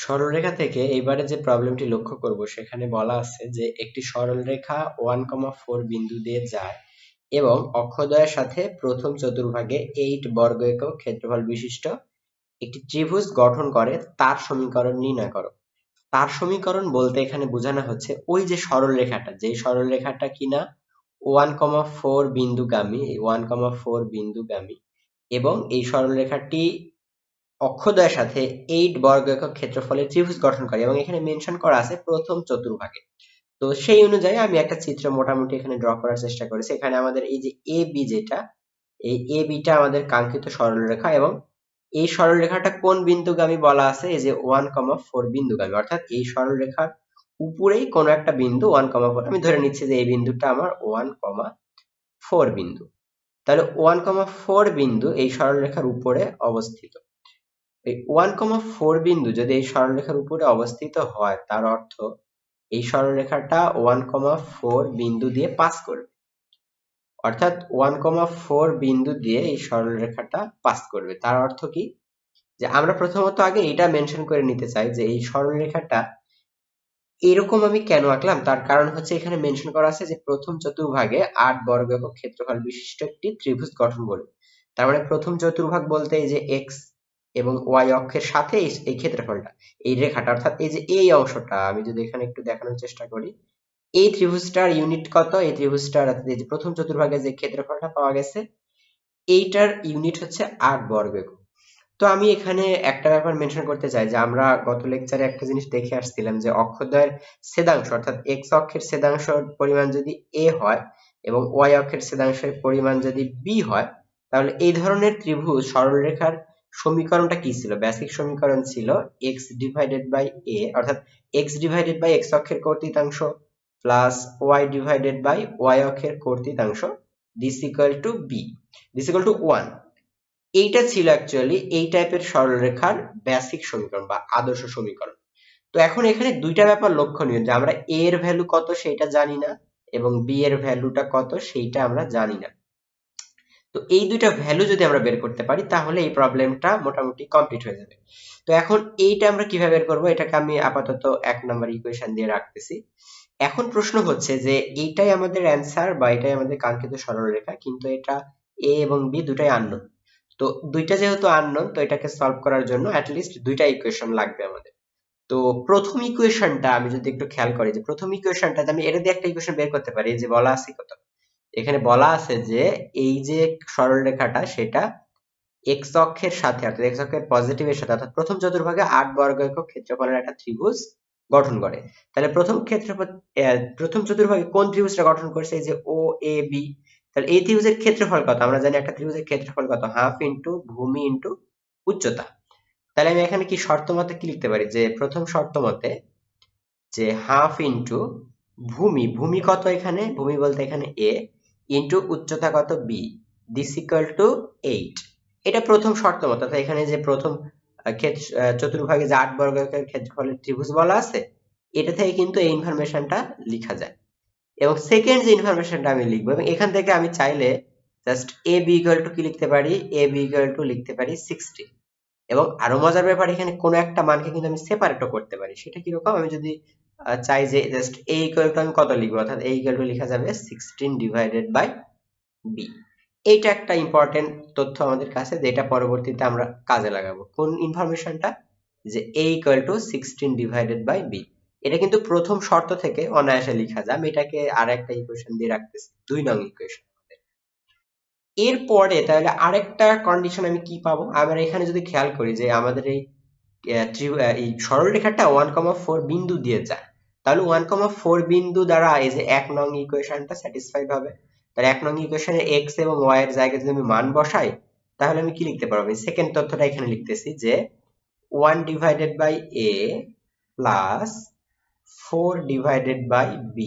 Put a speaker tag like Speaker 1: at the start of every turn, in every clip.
Speaker 1: সরলরেখা থেকে এইবারে যে প্রবলেমটি লক্ষ্য করব সেখানে বলা আছে যে একটি সরলরেখা 1,4 বিন্দু দিয়ে যায় এবং অক্ষদ্বয়ের সাথে প্রথম চতুর্ভাগে 8 বর্গ একক ক্ষেত্রফল বিশিষ্ট একটি ত্রিভুজ গঠন করে, তার সমীকরণ নির্ণয় করো। তার সমীকরণ বলতে এখানে বোঝানো হচ্ছে ওই যে সরলরেখাটা, যে সরলরেখাটা কিনা 1,4 বিন্দুগামী, 1,4 বিন্দুগামী এবং এই সরলরেখাটি অক্ষদ্বয়ের সাথে 8 বর্গ একক ক্ষেত্রফলের ত্রিভুজ গঠন করে এবং এখানে মেনশন করা আছে প্রথম চতুর্ভাগে। তো সেই অনুযায়ী আমি একটা চিত্র মোটামুটি এখানে ড্র করার চেষ্টা করেছি। এখানে আমাদের এই যে এ বি, যেটা এই এ বিটা আমাদের কাঙ্ক্ষিত সরলরেখা এবং এই সরলরেখাটা কোন বিন্দুগামী বলা আছে, এই যে 1,4 বিন্দুগামী, অর্থাৎ এই সরলরেখার উপরেই কোন একটা বিন্দু 1,4, আমি ধরে নিচ্ছি যে এই বিন্দুটা আমার 1,4 বিন্দু। তাহলে 1,4 বিন্দু এই সরলরেখার উপরে অবস্থিত। এই 1,4 বিন্দু যদি এই সরলরেখার উপরে অবস্থিত হয়, তার অর্থ এই সরলরেখাটা 1,4 বিন্দু দিয়ে পাস করবে, অর্থাৎ 1,4 বিন্দু দিয়ে এই সরলরেখাটা পাস করবে। তার অর্থ কি, যে আমরা প্রথমত আগে এটা মেনশন করে নিতে চাই যে এই সরলরেখাটা এরকম আমি কেন আঁকলাম। তার কারণ হচ্ছে এখানে মেনশন করা আছে যে প্রথম চতুর্ভাগে 8 বর্গ একক ক্ষেত্রফল বিশিষ্ট একটি ত্রিভুজ গঠন করবে। তার মানে প্রথম চতুর্ভাগ বলতে এই যে এক্স এবং ওয়াই অক্ষের সাথে এই ক্ষেত্রফলটা, এই রেখাটা, অর্থাৎ এই যে এই অংশটা আমি যদি এখানে একটু দেখানোর চেষ্টা করি, এই ত্রিভুজটার ইউনিট কত, এই ত্রিভুজটার এই যে প্রথম চতুর্ভাগে যে ক্ষেত্রফলটা পাওয়া গেছে এইটার ইউনিট হচ্ছে 8 বর্গ একক। তো আমি এখানে একটা ব্যাপার মেনশন করতে চাই যে আমরা গত লেকচারে একটা জিনিস দেখে আসছিলাম যে অক্ষদ্বয়ের ছেদাংশ, অর্থাৎ এক্স অক্ষের ছেদাংশের পরিমাণ যদি এ হয় এবং ওয়াই অক্ষের ছেদাংশের পরিমাণ যদি বি হয়, তাহলে এই ধরনের ত্রিভুজ সরলরেখার সমীকরণটা কি ছিল? বেসিক সমীকরণ ছিল এক্স ডিভাইডেড বাই এ, অর্থাৎ এক্স ডিভাইডেড বাই এক্স অক্ষের কর্তৃত্বাংশ plus Y divided by Y অক্ষের কর্তৃত্বাংশ this equal to B, this equal to 1। এইটা ছিল অ্যাকচুয়ালি এই টাইপের সরলরেখার বেসিক সমীকরণ বা আদর্শ সমীকরণ। তো এখন এখানে দুইটা ব্যাপার লক্ষণীয়, যে আমরা a এর ভ্যালু কত সেটা জানি না এবং b এর ভ্যালুটা কত সেইটা আমরা জানি না। তো এই দুইটা ভ্যালু যদি আমরা বের করতে পারি তাহলে এই প্রবলেমটা মোটামুটি কমপ্লিট হয়ে যাবে। তো এখন এইটা আমরা কিভাবে বের করব, এটাকে আমি আপাতত 1 নাম্বার ইকুয়েশন দিয়ে রাখতেছি। এখন প্রশ্ন হচ্ছে যে এইটাই আমাদের অ্যান্সার বা এটাই আমাদের কাঙ্ক্ষিত সরলরেখা, কিন্তু এটা a এবং b দুটাই আননোন। তো দুইটা যেহেতু আননোন, তো এটাকে সলভ করার জন্য অ্যাটলিস্ট দুইটা ইকুয়েশন লাগবে আমাদের। তো প্রথম ইকুয়েশনটা আমি যদি একটু খেয়াল করি, যে প্রথম ইকুয়েশনটা আমি এটা দিয়ে একটা ইকুয়েশন বের করতে পারি, যে বলা আছে কত, এখানে বলা আছে যে এই যে সরলরেখাটা সেটা এক্স অক্ষের সাথে, অর্থাৎ এক্স অক্ষের পজিটিভের সাথে, অর্থাৎ প্রথম চতুর্ভাগে 8 বর্গ একক ক্ষেত্রফলের একটা ত্রিভুজ গঠন করে। তাহলে প্রথম ক্ষেত্রফল, প্রথম চতুর্ভাগে কোন ত্রিভুজটা গঠন করছে, এই যে ও এ বি। তাহলে এই ত্রিভুজের ক্ষেত্রফল কত, আমরা জানি একটা ত্রিভুজের ক্ষেত্রফল কত, হাফ ইন্টু ভূমি ইন্টু উচ্চতা। তাহলে আমি এখানে কি শর্ত মতে কি লিখতে পারি, যে প্রথম শর্ত মতে যে হাফ ইন্টু ভূমি, ভূমি কত, এখানে ভূমি বলতে এখানে এ, ইন্টু উচ্চতা কত বি, দিস ইকুয়াল টু 8। এটা প্রথম শর্ত মতো, অর্থাৎ এখানে যে প্রথম চতুর্ভাগে যে 8 বর্গ একের ক্ষেত্রফলের ত্রিভুজ বলা আছে, এটা থেকে কিন্তু এই ইনফরমেশনটা লেখা যায়। এবং সেকেন্ড যে ইনফরমেশনটা আমি লিখবো, এবং এখান থেকে আমি চাইলে just A B equal to কি লিখতে পারি, এ বি ইকুয়াল টু লিখতে পারি 60। এবং আরো মজার ব্যাপার, এখানে কোনো একটা মানকে কিন্তু আমি সেপারেটও করতে পারি। সেটা কিরকম, আমি যদি চাই যে জাস্ট a ইকুয়াল টু আমি কত লিখবো, অর্থাৎ a ইকুয়াল টু লেখা যাবে 16 ডিভাইডেড বাই b। এইটা একটা ইম্পর্টেন্ট তথ্য আমাদের কাছে, যেটা পরবর্তীতে আমরা কাজে লাগাবো। কোন ইনফরমেশনটা, যে a equal to 16 divided by b। এটা কিন্তু প্রথম শর্ত থেকে অনায়াসে লেখা যায়। আমি এটাকে আর একটা ইকুয়েশন দিয়ে রাখতেছি, 2 নং ইকুয়েশন। এরপরে তাহলে আরেকটা কন্ডিশন আমি কি পাবো, আমরা এখানে যদি খেয়াল করি যে আমাদের এই সরলরেখাটা 1,4 বিন্দু দিয়ে যায়, তাহলে 1,4 বিন্দু দ্বারা এই যে 1 নং ইকুয়েশনটা স্যাটিসফাইড হবে। তাহলে 1 নং ইকুয়েশনে x এবং y এর জায়গায় যদি আমি মান বসাই, তাহলে আমি কি লিখতে পারবো, সেকেন্ড তথ্যটা এখানে লিখতেছি যে 1 divided by a plus 4 divided by b,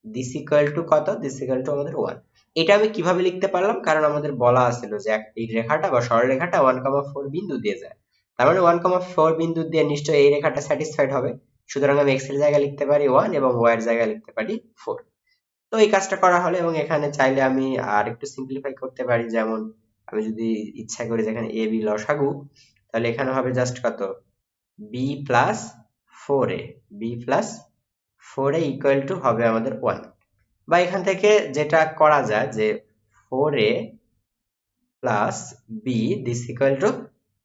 Speaker 1: this equal to কত, দিস ইকুয়াল টু আমাদের 1। এটা আমি কিভাবে লিখতে পারলাম, কারণ আমাদের বলা আছিল যে এই রেখাটা বা সরলরেখাটা 1,4 বিন্দু দিয়ে যায়। তার মানে 1,4 বিন্দু দিয়ে নিশ্চয়ই এই রেখাটা স্যাটিসফাইড হবে। সুতরাং আমি x এর জায়গায় লিখতে পারি 1 এবং y এর জায়গায় লিখতে পারি 4। তো এই কাজটা করা হলো, এবং এখানে চাইলে আমি আর একটু সিম্পলিফাই করতে পারি। যেমন আমি যদি ইচ্ছা করি যেখানে a b লসাগু, তাহলে এখানে হবে জাস্ট কত B plus 4a, B plus 4a equal to হবে আমাদের 1, বা এখান থেকে যেটা করা যায় যে 4a plus B this equal to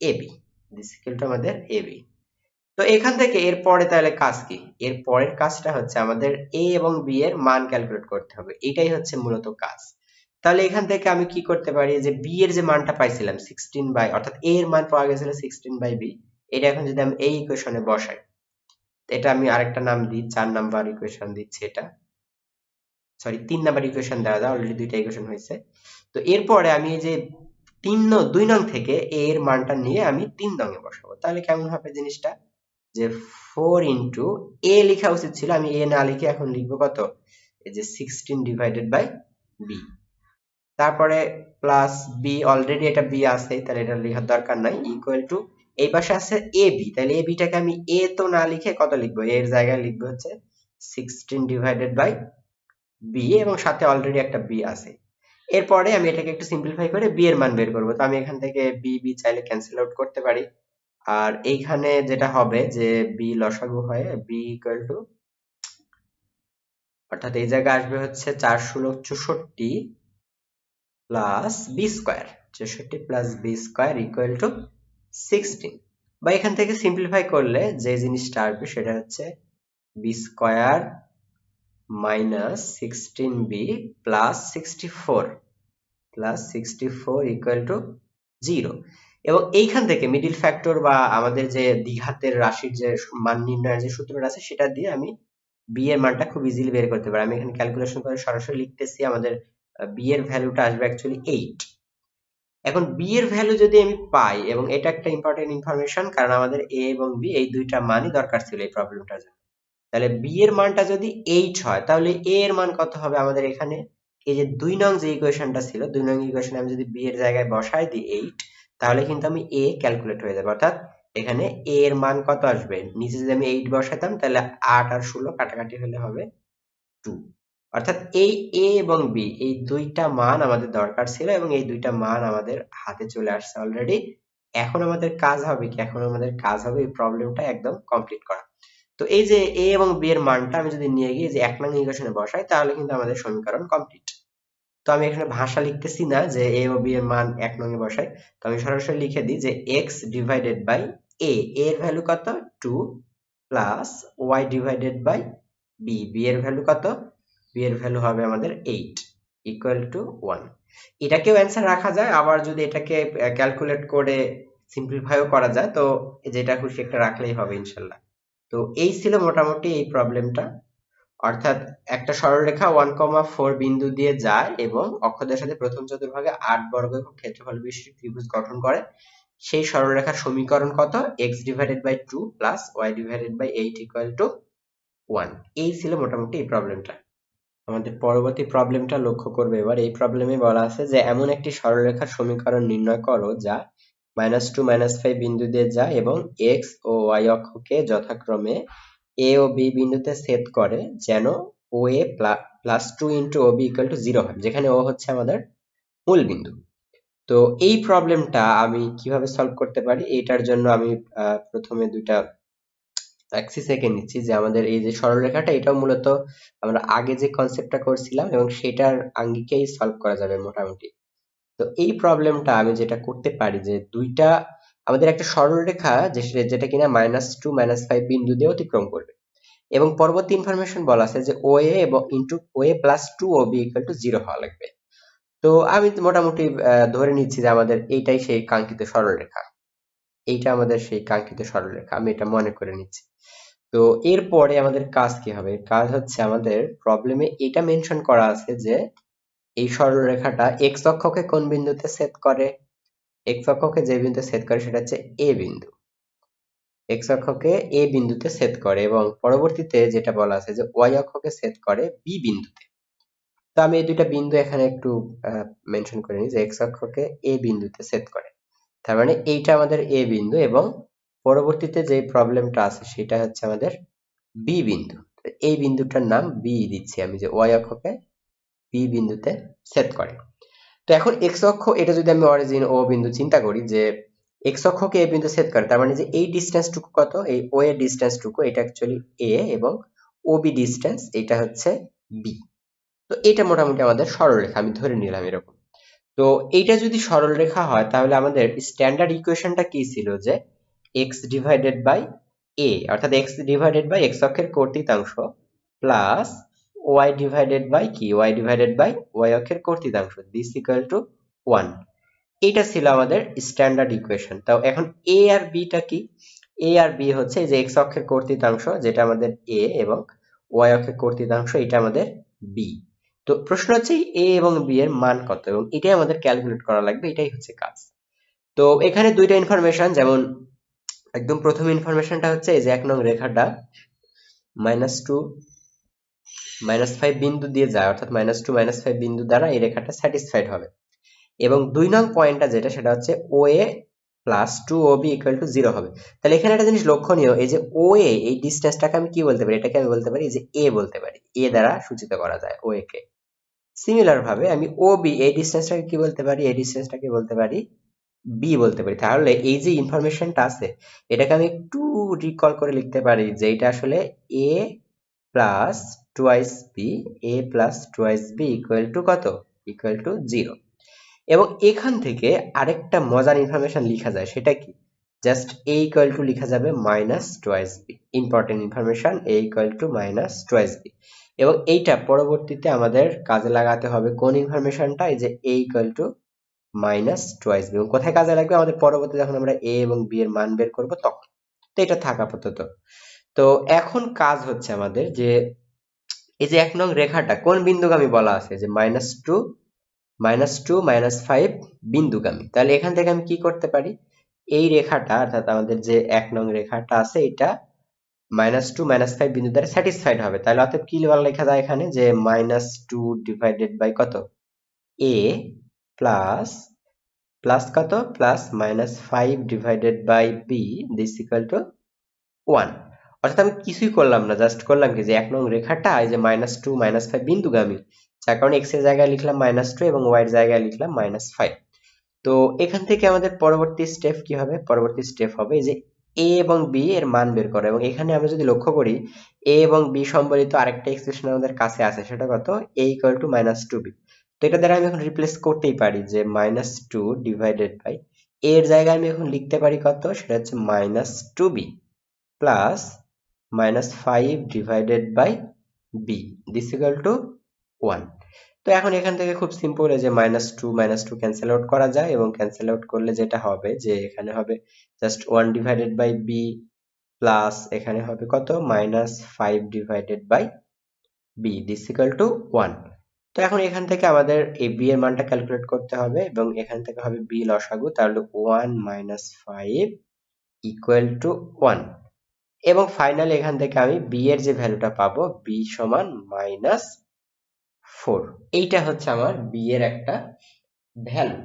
Speaker 1: AB, this equal to আমাদের এবি। তো এখান থেকে এর পরে তাহলে কাজ কি? এর পরের কাজটা হচ্ছে আমাদের এ এবং বি এর মান ক্যালকুলেট করতে হবে, এটাই হচ্ছে মূলত কাজ। তাহলে এখান থেকে আমি কি করতে পারি যে বি এর যে মানটা পাইছিলাম 16 বাই, অর্থাৎ এ এর মান পাওয়া গেছিল 16 বাই বি, এটা এখন যদি আমি এই ইকুয়েশনে বসাই, এটা আমি আরেকটা নাম দিই, 4 নাম্বার ইকুয়েশন দিচ্ছি, এটা সরি 3 নাম্বার ইকুয়েশন দেওয়া যায়, অলরেডি দুইটা ইকুয়েশন হয়েছে। তো এরপরে আমি এই যে 2 নং থেকে এ এর মানটা নিয়ে আমি 3 নং এ বসাবো, তাহলে কেমন হবে জিনিসটা যে 4 ইন্টু এ লেখা উচিত ছিল, আমি এ না লিখে এখন লিখবো কত, এই যে 16 ডিভাইডেড বাই বি, তারপরে প্লাস বি, অলরেডি এটা বি আছে তাহলে এটা লেখার দরকার নাই, ইকুয়াল টু এই পাশে আছে এ বি, তাহলে এ বিটাকে আমি এ তো না লিখে কত লিখবো, এর জায়গায় লিখবো হচ্ছে 16 ডিভাইডেড বাই বি, এবং সাথে অলরেডি একটা বি আছে। এরপরে আমি এটাকে একটু সিম্পলিফাই করে বি এর মান বের করবো, তো আমি এখান থেকে বি বি চাইলে ক্যান্সেল আউট করতে পারি, আর এইখানে যেটা হবে যে বি লসাগু হয় বি ইকুয়াল টু, অর্থাৎ এই জায়গায় আসবে হচ্ছে 4 ষোলক 64 plus B square, 64 plus B square equal to 16, বা এখান থেকে সিম্পলিফাই করলে যে জিনিসটা আসবে সেটা হচ্ছে B square minus 16b plus 64 equal to 0, এবং এইখান থেকে মিডিল ফ্যাক্টর বা আমাদের যে দ্বিঘাতের রাশির যে মান নির্ণয়ের যে সূত্রটা আছে সেটা দিয়ে আমি বি এর মানটা খুব ইজিলি বের করতে পারি। আমি এখানে ক্যালকুলেশন করে সরাসরি লিখতেছি, আমাদের বি এর ভ্যালুটা আসবে অ্যাকচুয়ালি 8। এখন বি এর ভ্যালু যদি আমি পাই, এবং এটা একটা ইম্পর্টেন্ট ইনফরমেশন, কারণ আমাদের এ এবং বি এই দুইটা মানই দরকার ছিল এই প্রবলেমটার জন্য। তাহলে বি এর মানটা যদি 8 হয় তাহলে এ এর মান কত হবে আমাদের এখানে, এই যে 2 নং যে ইকুয়েশনটা ছিল, 2 নং ইকুয়েশনে আমি যদি বি এর জায়গায় বসাই দিই 8, তাহলে কিন্তু আমি এ ক্যালকুলেট হয়ে যাবে, অর্থাৎ এখানে এ এর মান কত আসবে, নিচে যদি আমি 8 বসাতাম তাহলে 8 আর 16 কাটাকাটি হলে হবে 2, অর্থাৎ এই এ এবং বি এই দুইটা মান আমাদের দরকার ছিল, এবং এই দুইটা মান আমাদের হাতে চলে আসছে অলরেডি। এখন আমাদের কাজ হবে কি, এখন আমাদের কাজ হবে এই প্রবলেমটা একদম কমপ্লিট করা। তো এই যে এ এবং বি এর মানটা আমি যদি নিয়ে গিয়ে যে 1 নং ইকুয়েশনে বসাই, তাহলে কিন্তু আমাদের সমীকরণ কমপ্লিট। তো আমি এখানে ভাষা লিখতেছি না যে এ ও বি এর মান 1 নং এ বসাই, তো আমি সরাসরি লিখে দিই যে x ডিভাইডেড বাই এ, এর ভ্যালু কত 2 plus y divided by B, B এর ভ্যালু কত, বি এর ভ্যালু হবে আমাদের 8 ইকুয়াল টু 1। এটাকেও অ্যান্সার রাখা যায়, আবার যদি এটাকে ক্যালকুলেট করে সিম্পলিফাইও করা যায়, তো যেটা খুশি একটা রাখলেই হবে ইনশাল্লাহ। তো এই ছিল মোটামুটি এই প্রবলেমটা, অর্থাৎ একটা সরলরেখা 1,4 বিন্দু দিয়ে যায় এবং অক্ষদের সাথে প্রথম চতুর্ভাগে 8 বর্গ একক ক্ষেত্রফল বিশিষ্ট ত্রিভুজ গঠন করে। সেই সরলরেখার সমীকরণ কত, x divided by 2 plus y divided by 8 equal to 1। এই ছিল মোটামুটি এই প্রবলেমটা। আমাদের পরবর্তী প্রবলেমটা লক্ষ্য করবে এবার। এই প্রবলেমে বলা আছে যে এমন একটি সরলরেখার সমীকরণ নির্ণয় করো যা -2 -5 বিন্দু দিয়ে যায় এবং x ও y অক্ষকে যথাক্রমে a ও b বিন্দুতে ছেদ করে, যেন OA plus 2 into OB equal to 0 হয়, যেখানে ও হচ্ছে আমাদের মূল বিন্দু। তো এই প্রবলেমটা আমি কিভাবে সলভ করতে পারি, এটার জন্য আমি প্রথমে দুইটা অ্যাক্সিস এঁকে নিচ্ছি, যে আমাদের এই যে সরলরেখাটা এটাও মূলত আমরা আগে যে কনসেপ্টটা করছিলাম এবং সেটার আঙ্গিকেই সলভ করা যাবে মোটামুটি। তো এই প্রবলেমটা আমি যেটা করতে পারি যে দুইটা আমাদের একটা সরলরেখা যেটা কিনা -2 -5 বিন্দু দিয়ে অতিক্রম করবে, এবং পরবর্তী ইনফরমেশন বলা আছে যে OA এবং into OA plus 2 OB equal to 0 হওয়া লাগবে। তো আমি মোটামুটি ধরে নিচ্ছি যে আমাদের এইটাই সেই কাঙ্ক্ষিত সরলরেখা, এইটা আমাদের সেই কাঙ্ক্ষিত সরলরেখা, আমি এটা মনে করে নিচ্ছি। তো এরপরে আমাদের কাজ কি হবে, কাজ হচ্ছে আমাদের প্রবলেমে এটা মেনশন করা আছে যে এই সরলরেখাটা x অক্ষকে কোন বিন্দুতে ছেদ করে, x অক্ষকে যে বিন্দুতে ছেদ করে সেটা হচ্ছে a বিন্দু, x অক্ষকে a বিন্দুতে ছেদ করে, এবং পরবর্তীতে যেটা বলা আছে যে y অক্ষকে ছেদ করে b বিন্দুতে। তো আমি এই দুইটা বিন্দু এখানে একটু মেনশন করে নিই যে x অক্ষকে a বিন্দুতে ছেদ করে, তার মানে এইটা আমাদের a বিন্দু, এবং পরবর্তীতে যে প্রবলেমটা আছে সেটা হচ্ছে আমাদের b বিন্দু। এই বিন্দুটার নাম b দিচ্ছি আমি, যে y অক্ষকে b বিন্দুতে ছেদ করে। তো এখন x অক্ষ, এটা যদি আমি অরিজিন ও বিন্দু চিন্তা করি, যে এক্স অক্ষকে এ বিন্দু ছেদ করে, তার মানে যে এই ডিসটেন্সটুকু কত, এই ও এর ডিসটেন্সটুকু, এটা অ্যাকচুয়ালি এ, এবং ও বি ডিসটেন্স এটা হচ্ছে বি। তো এটা মোটামুটি আমাদের সরলরেখা, আমি ধরে নিলাম এরকম। তো এইটা যদি সরলরেখা হয় তাহলে আমাদের স্ট্যান্ডার্ড ইকুয়েশনটা কি ছিল, যে এক্স ডিভাইডেড বাই এ, অর্থাৎ এক্স ডিভাইডেড বাই এক্স অক্ষের কর্তৃত্বাংশ প্লাস ওয়াই ডিভাইডেড বাই কি, ওয়াই ডিভাইডেড বাই ওয়াই অক্ষের কর্তৃত্বাংশ, দিস ইকুয়াল টু 1। এটা ছিল আমাদের স্ট্যান্ডার্ড ইকুয়েশন। তাও এখন এ আর বিটা কি, এ আর বি হচ্ছে এই যে এক্স অক্ষের কর্তৃত্বাংশ যেটা আমাদের এ, এবং ওয়াই অক্ষের কর্তৃত্বাংশ এটা আমাদের বি। তো প্রশ্ন হচ্ছে এ এবং বি এর মান কত, এবং এটাই আমাদের ক্যালকুলেট করা লাগবে, এটাই হচ্ছে কাজ। তো এখানে দুইটা ইনফরমেশন, যেমন একদম প্রথম ইনফরমেশনটা হচ্ছে এই যে 1 নং রেখাটা -2 -5 বিন্দু দিয়ে যায়, অর্থাৎ -2 -5 বিন্দু দ্বারা এই রেখাটা স্যাটিসফাইড হবে। এবং 2 নং পয়েন্টটা যেটা, সেটা হচ্ছে OA plus 2OB equal to 0 হবে। তাহলে এখানে একটা জিনিস লক্ষণীয়, এই যে OA এই ডিসটেন্সটাকে আমি কি বলতে পারি, এটাকে আমি বলতে পারি যে A বলতে পারি, A দ্বারা সূচিত করা যায় OA কে। সিমিলার ভাবে আমি OB এই ডিসটেন্সটাকে কি বলতে পারি, এই ডিসটেন্সটাকে বলতে পারি B বলতে পারি। তাহলে এই যে ইনফরমেশনটা আছে এটাকে আমি একটু রিকল করে লিখতে পারি যে এটা আসলে A plus twice B, A plus twice B equal to কত, ইকুয়াল টু 0। এবং এখান থেকে আরেকটা মজার ইনফরমেশন লেখা যায়, সেটা কি, জাস্ট a ইকুয়াল টু লেখা যাবে minus twice B. Important information, a equal to minus twice B. এবং এইটা পরবর্তীতে আমাদের কাজে লাগাতে হবে কোন ইনফরমেশনটা, এই যে a equal to minus twice B. এবং কোথায় কাজে লাগবে, আমাদের পরবর্তীতে যখন আমরা a এবং b এর মান বের করব তখন। তো এটা থাকা আপাতত। তো এখন কাজ হচ্ছে আমাদের যে এই যে 1 নং রেখাটা কোন বিন্দুগামী বলা আছে, যে -2 -5 বিন্দুগামী। তাহলে এখান থেকে আমি কি করতে পারি, এই রেখাটা অর্থাৎ আমাদের যে 1 নং রেখাটা আছে এটা -2 -5 বিন্দু দ্বারা স্যাটিসফাইড হবে। তাহলে অতএব কি লেখা যায় এখানে, যে -2 ডিভাইডেড বাই কত, a প্লাস প্লাস কত, plus -5 divided by b, this equal to 1। অর্থাৎ আমি কিছুই করলাম না, জাস্ট করলাম কি, যে 1 নং রেখাটা এই যে -2 -5 বিন্দুগামী, যার কারণে x এর জায়গায় লিখলাম -2 এবং y এর জায়গায় লিখলাম -5। তো এখান থেকে আমাদের পরবর্তী স্টেপ কি হবে, পরবর্তী স্টেপ হবে যে a এবং b এর মান বের করা। এবং এখানে আমরা যদি লক্ষ্য করি a এবং b সম্বলিত আরেকটা এক্সপ্রেশন আমাদের কাছে আছে, সেটা কত, a ইকুয়াল টু -2b। তো এটা দ্বারা আমি এখন রিপ্লেস করতেই পারি যে -2 ডিভাইডেড বাই a এর জায়গায় আমি এখন লিখতে পারি কত, সেটা হচ্ছে -2b plus -5 divided by b, this equal to 1। তো এখন এখান থেকে খুব সিম্পল, এই যে -2 ক্যান্সেল আউট করা যায়, এবং ক্যান্সেল আউট করলে যেটা হবে যে এখানে হবে just 1 divided by b plus এখানে হবে কত, -5 divided by b, this equal to 1। তো এখন এখান থেকে আমাদের এই b এর মানটা ক্যালকুলেট করতে হবে, এবং এখান থেকে হবে b লসাগু, তাহলে 1 -5 ইকুয়াল টু 1। এবং ফাইনালি এখান থেকে আমি b এর যে ভ্যালুটা পাবো, b সমান -4। এইটা হচ্ছে আমার b এর একটা ভ্যালু।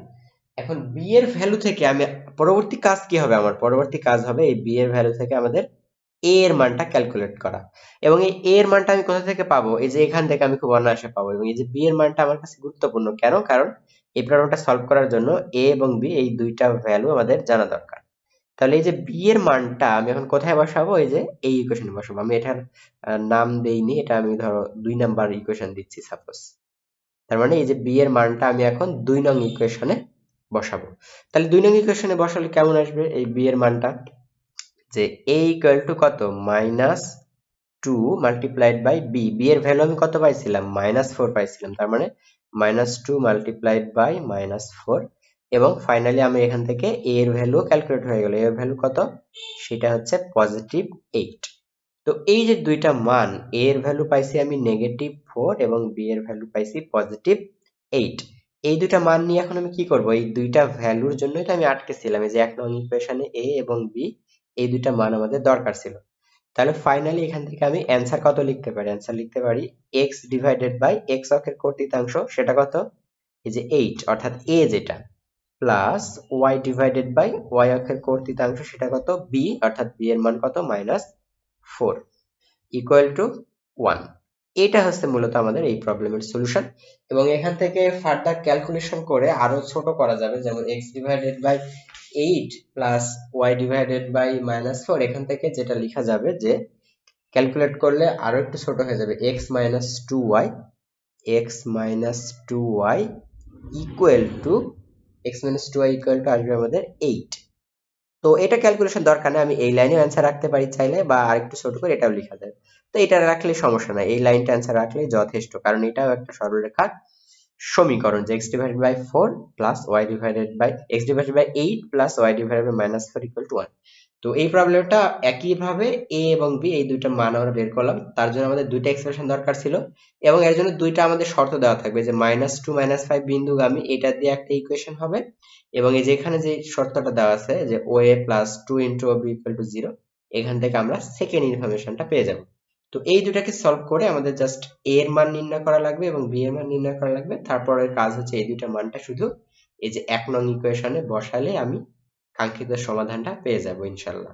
Speaker 1: এখন b এর ভ্যালু থেকে আমি পরবর্তী কাজ কি হবে, আমার পরবর্তী কাজ হবে এই b এর ভ্যালু থেকে আমাদের a এর মানটা ক্যালকুলেট করা। এবং এই a এর মানটা আমি কোথা থেকে পাবো, এই যে এখান থেকে আমি খুব অনায়াসে পাবো। এবং এই যে b এর মানটা আমার কাছে গুরুত্বপূর্ণ কেন, কারণ এই প্রবলেমটা সলভ করার জন্য a এবং b এই দুইটা ভ্যালু আমাদের জানা দরকার। তাহলে এই যে b এর মানটা আমি এখন কোথায় বসাবো, এই যে এই ইকুয়েশনে বসাবো। আমি এটার নাম দেইনি, এটা আমি ধরো 2 নাম্বার ইকুয়েশন দিচ্ছি সাপোজ। তার মানে এই যে b এর মানটা আমি এখন 2 নং ইকুয়েশনে বসাবো। তাহলে 2 নং ইকুয়েশনে বসালে কেমন আসবে এই b এর মানটা, যে a ইকুয়াল টু কত, -2 মাল্টিপ্লাইড বাই b। b এর ভ্যালু আমি কত পাইছিলাম, -4 পাইছিলাম, তার মানে -2 মাল্টিপ্লাইড বাই -4। এবং ফাইনালি আমি এখান থেকে a এর ভ্যালু ক্যালকুলেট হয়ে গেল, a এর ভ্যালু কত, সেটা হচ্ছে +8। তো এই যে দুইটা মান, a এর ভ্যালু পাইছি আমি -4 এবং b এর ভ্যালু পাইছি +8। এই দুইটা মান নিয়ে এখন আমি কি করব, এই দুইটা ভ্যালুর জন্যই তো আমি আটকেছিলাম, এই যে 1 নং ইকুয়েশনে a এবং b এই দুইটা মান আমাদের দরকার ছিল। তাহলে ফাইনালি এখান থেকে আমি অ্যান্সার কত লিখতে পারি, অ্যান্সার লিখতে পারি x ডিভাইডেড বাই x অক্ষের কর্তৃত্বাংশ, সেটা কত, এই যে 8 অর্থাৎ a যেটা, plus y divided by y অক্ষের কর্তৃত্বাংশ, সেটা কত, b অর্থাৎ b এর মান কত, -4 ইকুয়াল টু 1। এটা হচ্ছে মূলত আমাদের এই প্রবলেমের সলিউশন। এবং এখান থেকে ফার্দার ক্যালকুলেশন করে আরো ছোট করা যাবে, যেমন x divided by 8 plus Y divided by -4, এখান থেকে যেটা লেখা যাবে যে ক্যালকুলেট করলে আরো একটু ছোট হয়ে যাবে, x minus 2y, equal to আসবে আমাদের 8। তো এটা ক্যালকুলেশন দরকার নেই, আমি এই লাইনে অ্যান্সার রাখতে পারি চাইলে, বা আরেকটু ছোট করে এটাও লেখা যায়। তো এটা রাখলে সমস্যা নাই, এই লাইনটা অ্যান্সার রাখলেই যথেষ্ট, কারণ এটাও একটা সরলরেখার সমীকরণ যে x divided by 4 plus y divided by x divided by 8 plus y divided by -4 equal to 1। তো এই প্রবলেমটা একই ভাবে a এবং b এই দুইটা মান আমরা বের করলাম, তার জন্য আমাদের দুইটা এক্সপ্রেশন দরকার ছিল, এবং এর জন্য দুইটা আমাদের শর্ত দেওয়া থাকবে যে -2 -5 বিন্দুগামী, এটা দিয়ে একটা ইকুয়েশন হবে, এবং এই যে এখানে যে শর্তটা দেওয়া আছে যে oa plus 2 into b equal to 0, এখান থেকে আমরা সেকেন্ড ইনফরমেশনটা পেয়ে যাব। তো এই দুটাকে সলভ করে আমাদের জাস্ট a এর মান নির্ণয় করা লাগবে এবং b এর মান নির্ণয় করা লাগবে। তারপরের কাজ হচ্ছে এই দুইটা মানটা শুধু এই যে 1 নং ইকুয়েশনে বসালে আমি কাঙ্ক্ষিত সমাধানটা পেয়ে যাব ইনশাআল্লাহ।